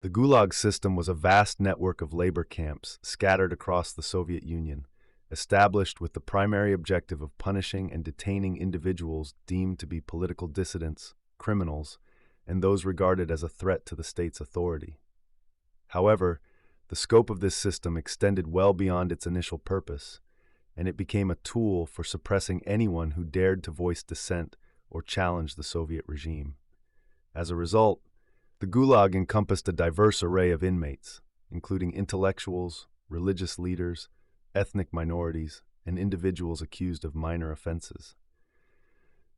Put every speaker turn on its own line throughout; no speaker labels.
The Gulag system was a vast network of labor camps scattered across the Soviet Union, established with the primary objective of punishing and detaining individuals deemed to be political dissidents, criminals, and those regarded as a threat to the state's authority. However, the scope of this system extended well beyond its initial purpose, and it became a tool for suppressing anyone who dared to voice dissent or challenge the Soviet regime. As a result, the Gulag encompassed a diverse array of inmates, including intellectuals, religious leaders, ethnic minorities, and individuals accused of minor offenses.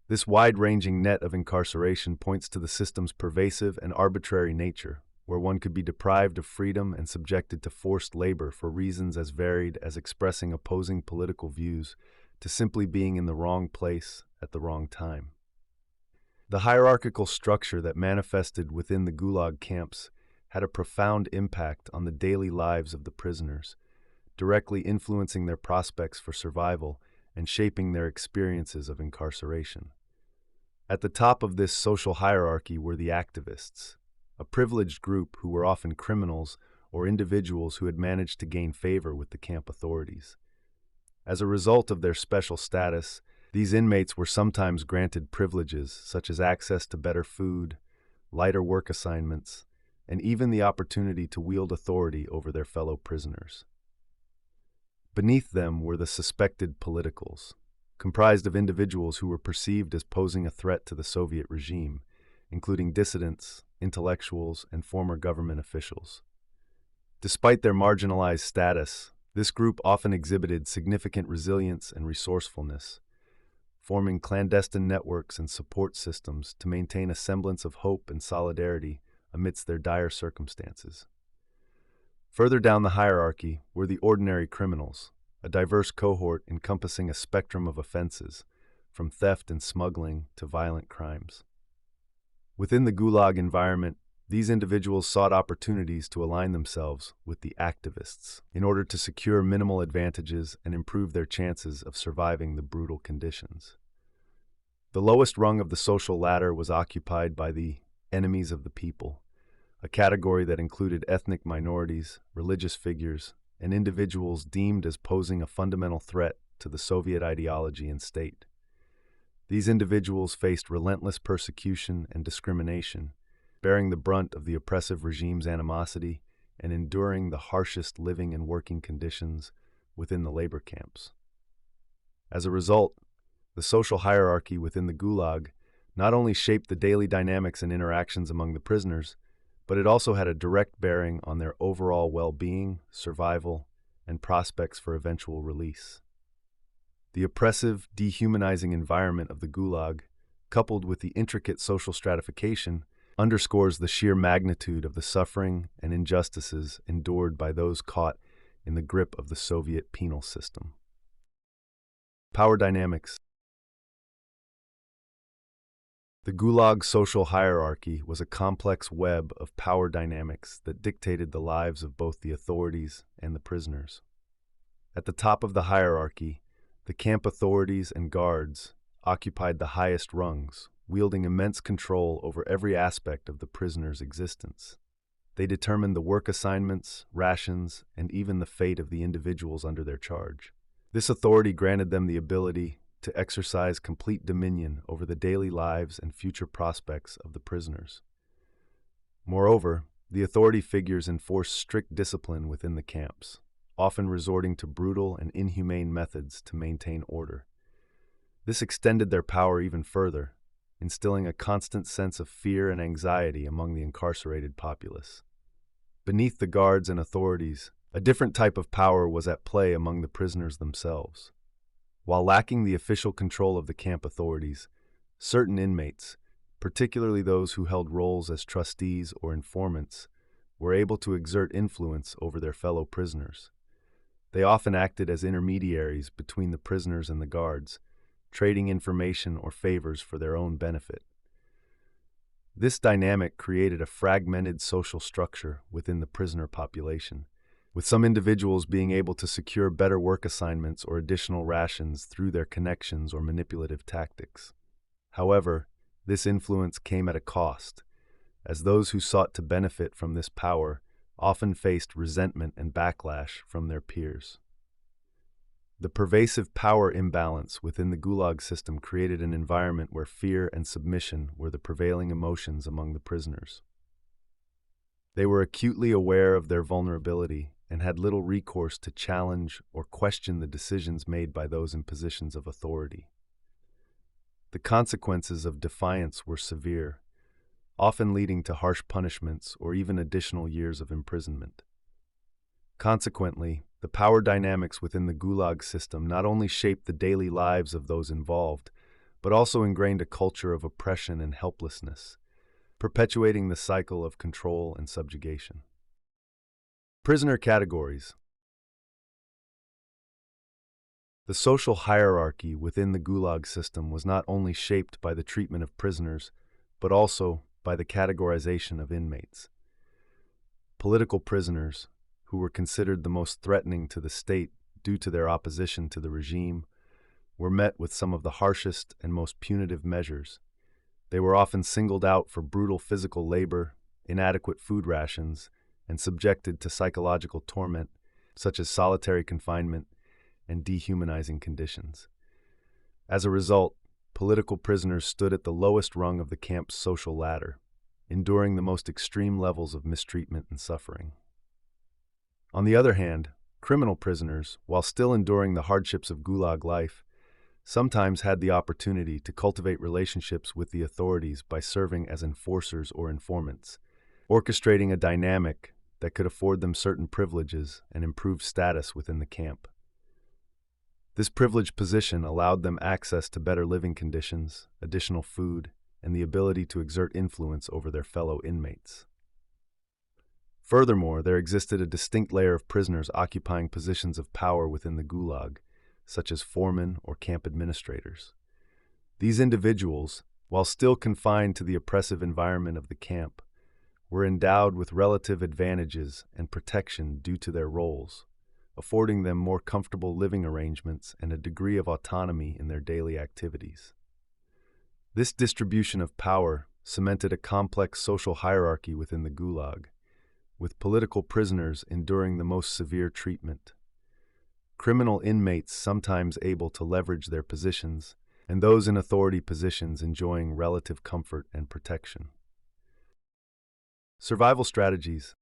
This wide-ranging net of incarceration points to the system's pervasive and arbitrary nature, where one could be deprived of freedom and subjected to forced labor for reasons as varied as expressing opposing political views to simply being in the wrong place at the wrong time. The hierarchical structure that manifested within the Gulag camps had a profound impact on the daily lives of the prisoners, directly influencing their prospects for survival and shaping their experiences of incarceration. At the top of this social hierarchy were the activists, a privileged group who were often criminals or individuals who had managed to gain favor with the camp authorities. As a result of their special status, these inmates were sometimes granted privileges such as access to better food, lighter work assignments, and even the opportunity to wield authority over their fellow prisoners. Beneath them were the suspected politicals, comprised of individuals who were perceived as posing a threat to the Soviet regime, including dissidents, intellectuals, and former government officials. Despite their marginalized status, this group often exhibited significant resilience and resourcefulness, forming clandestine networks and support systems to maintain a semblance of hope and solidarity amidst their dire circumstances. Further down the hierarchy were the ordinary criminals, a diverse cohort encompassing a spectrum of offenses, from theft and smuggling to violent crimes. Within the Gulag environment, these individuals sought opportunities to align themselves with the activists in order to secure minimal advantages and improve their chances of surviving the brutal conditions. The lowest rung of the social ladder was occupied by the enemies of the people, a category that included ethnic minorities, religious figures, and individuals deemed as posing a fundamental threat to the Soviet ideology and state. These individuals faced relentless persecution and discrimination, bearing the brunt of the oppressive regime's animosity and enduring the harshest living and working conditions within the labor camps. As a result, the social hierarchy within the Gulag not only shaped the daily dynamics and interactions among the prisoners, but it also had a direct bearing on their overall well-being, survival, and prospects for eventual release. The oppressive, dehumanizing environment of the Gulag, coupled with the intricate social stratification, underscores the sheer magnitude of the suffering and injustices endured by those caught in the grip of the Soviet penal system. Power dynamics. The Gulag social hierarchy was a complex web of power dynamics that dictated the lives of both the authorities and the prisoners. At the top of the hierarchy, the camp authorities and guards occupied the highest rungs, wielding immense control over every aspect of the prisoner's existence. They determined the work assignments, rations, and even the fate of the individuals under their charge. This authority granted them the ability to exercise complete dominion over the daily lives and future prospects of the prisoners. Moreover, the authority figures enforced strict discipline within the camps, often resorting to brutal and inhumane methods to maintain order. This extended their power even further, instilling a constant sense of fear and anxiety among the incarcerated populace. Beneath the guards and authorities, a different type of power was at play among the prisoners themselves. While lacking the official control of the camp authorities, certain inmates, particularly those who held roles as trustees or informants, were able to exert influence over their fellow prisoners. They often acted as intermediaries between the prisoners and the guards, trading information or favors for their own benefit. This dynamic created a fragmented social structure within the prisoner population, with some individuals being able to secure better work assignments or additional rations through their connections or manipulative tactics. However, this influence came at a cost, as those who sought to benefit from this power often faced resentment and backlash from their peers. The pervasive power imbalance within the Gulag system created an environment where fear and submission were the prevailing emotions among the prisoners. They were acutely aware of their vulnerability and had little recourse to challenge or question the decisions made by those in positions of authority. The consequences of defiance were severe, often leading to harsh punishments or even additional years of imprisonment. Consequently, the power dynamics within the Gulag system not only shaped the daily lives of those involved, but also ingrained a culture of oppression and helplessness, perpetuating the cycle of control and subjugation. Prisoner categories. The social hierarchy within the Gulag system was not only shaped by the treatment of prisoners, but also by the categorization of inmates. Political prisoners, who were considered the most threatening to the state due to their opposition to the regime, were met with some of the harshest and most punitive measures. They were often singled out for brutal physical labor, inadequate food rations, and subjected to psychological torment, such as solitary confinement and dehumanizing conditions. As a result, political prisoners stood at the lowest rung of the camp's social ladder, enduring the most extreme levels of mistreatment and suffering. On the other hand, criminal prisoners, while still enduring the hardships of Gulag life, sometimes had the opportunity to cultivate relationships with the authorities by serving as enforcers or informants, orchestrating a dynamic that could afford them certain privileges and improved status within the camp. This privileged position allowed them access to better living conditions, additional food, and the ability to exert influence over their fellow inmates. Furthermore, there existed a distinct layer of prisoners occupying positions of power within the Gulag, such as foremen or camp administrators. These individuals, while still confined to the oppressive environment of the camp, were endowed with relative advantages and protection due to their roles, affording them more comfortable living arrangements and a degree of autonomy in their daily activities. This distribution of power cemented a complex social hierarchy within the Gulag, with political prisoners enduring the most severe treatment, criminal inmates sometimes able to leverage their positions, and those in authority positions enjoying relative comfort and protection. Survival strategies.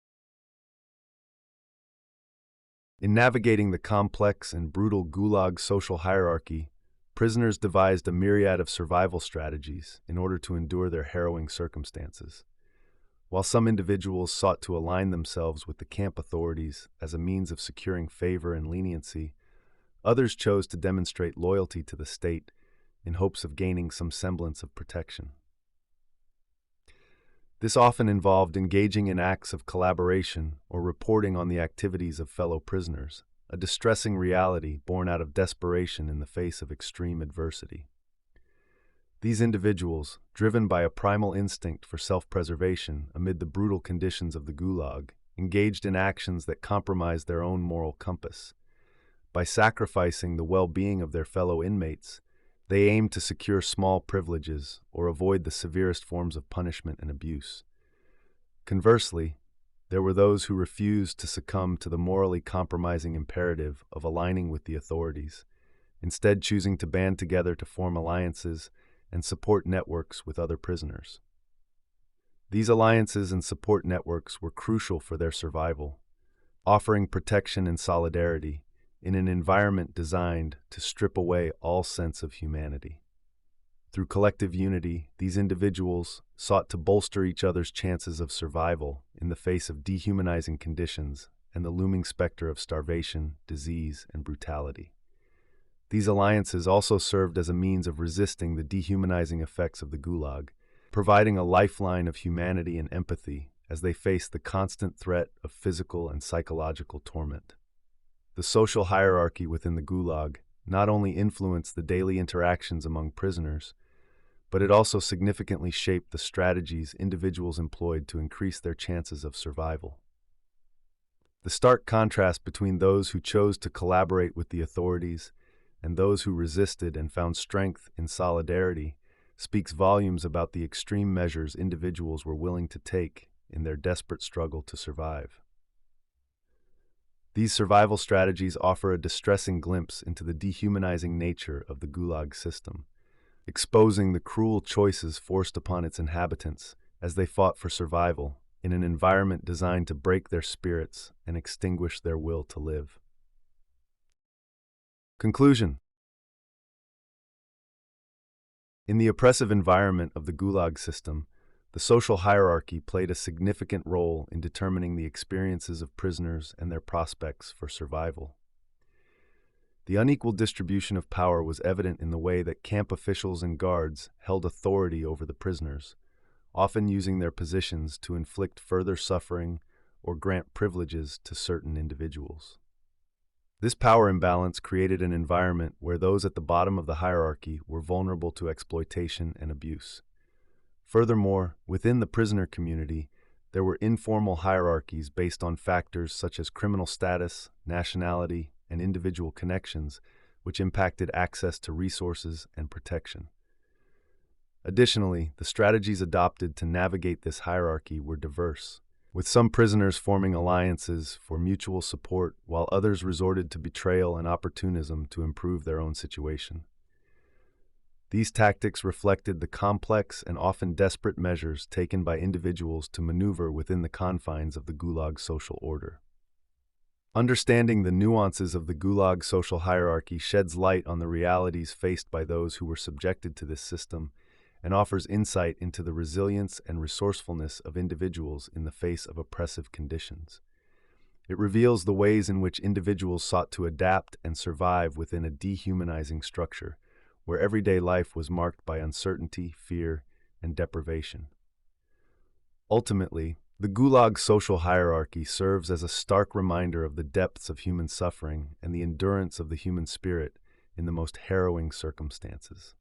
In navigating the complex and brutal Gulag social hierarchy, prisoners devised a myriad of survival strategies in order to endure their harrowing circumstances. While some individuals sought to align themselves with the camp authorities as a means of securing favor and leniency, others chose to demonstrate loyalty to the state in hopes of gaining some semblance of protection. This often involved engaging in acts of collaboration or reporting on the activities of fellow prisoners, a distressing reality born out of desperation in the face of extreme adversity. These individuals, driven by a primal instinct for self-preservation amid the brutal conditions of the Gulag, engaged in actions that compromised their own moral compass. By sacrificing the well-being of their fellow inmates, they aimed to secure small privileges or avoid the severest forms of punishment and abuse. Conversely, there were those who refused to succumb to the morally compromising imperative of aligning with the authorities, instead choosing to band together to form alliances and support networks with other prisoners. These alliances and support networks were crucial for their survival, offering protection and solidarity in an environment designed to strip away all sense of humanity. Through collective unity, these individuals sought to bolster each other's chances of survival in the face of dehumanizing conditions and the looming specter of starvation, disease, and brutality. These alliances also served as a means of resisting the dehumanizing effects of the Gulag, providing a lifeline of humanity and empathy as they faced the constant threat of physical and psychological torment. The social hierarchy within the Gulag not only influenced the daily interactions among prisoners, but it also significantly shaped the strategies individuals employed to increase their chances of survival. The stark contrast between those who chose to collaborate with the authorities and those who resisted and found strength in solidarity speaks volumes about the extreme measures individuals were willing to take in their desperate struggle to survive. These survival strategies offer a distressing glimpse into the dehumanizing nature of the Gulag system, exposing the cruel choices forced upon its inhabitants as they fought for survival in an environment designed to break their spirits and extinguish their will to live. Conclusion. In the oppressive environment of the Gulag system, the social hierarchy played a significant role in determining the experiences of prisoners and their prospects for survival. The unequal distribution of power was evident in the way that camp officials and guards held authority over the prisoners, often using their positions to inflict further suffering or grant privileges to certain individuals. This power imbalance created an environment where those at the bottom of the hierarchy were vulnerable to exploitation and abuse. Furthermore, within the prisoner community, there were informal hierarchies based on factors such as criminal status, nationality, and individual connections, which impacted access to resources and protection. Additionally, the strategies adopted to navigate this hierarchy were diverse, with some prisoners forming alliances for mutual support while others resorted to betrayal and opportunism to improve their own situation. These tactics reflected the complex and often desperate measures taken by individuals to maneuver within the confines of the Gulag social order. Understanding the nuances of the Gulag social hierarchy sheds light on the realities faced by those who were subjected to this system and offers insight into the resilience and resourcefulness of individuals in the face of oppressive conditions. It reveals the ways in which individuals sought to adapt and survive within a dehumanizing structure, where everyday life was marked by uncertainty, fear, and deprivation. Ultimately, the Gulag social hierarchy serves as a stark reminder of the depths of human suffering and the endurance of the human spirit in the most harrowing circumstances.